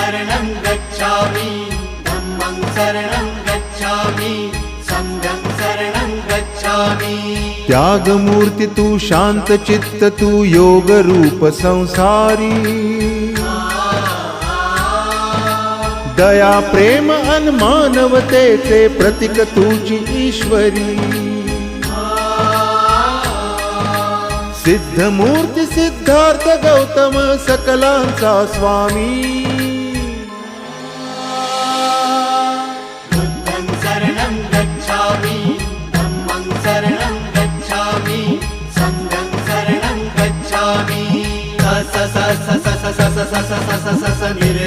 शरणं गच्छामि धम्मं शरणं गच्छामि संघं शरणं गच्छामि। त्यागमूर्ती तू शांत चित्त तू योग रूप संसारी दया प्रेम अन मानवतेचे प्रतीक तुझी ईश्वरी सिद्धमूर्ती सिद्धार्थ गौतम सकलांचा स्वामी बुद्धं शरणं गच्छामि धम्मं शरणं गच्छामि संघं शरणं गच्छामि। स स स स स स स स स स स स स नि रे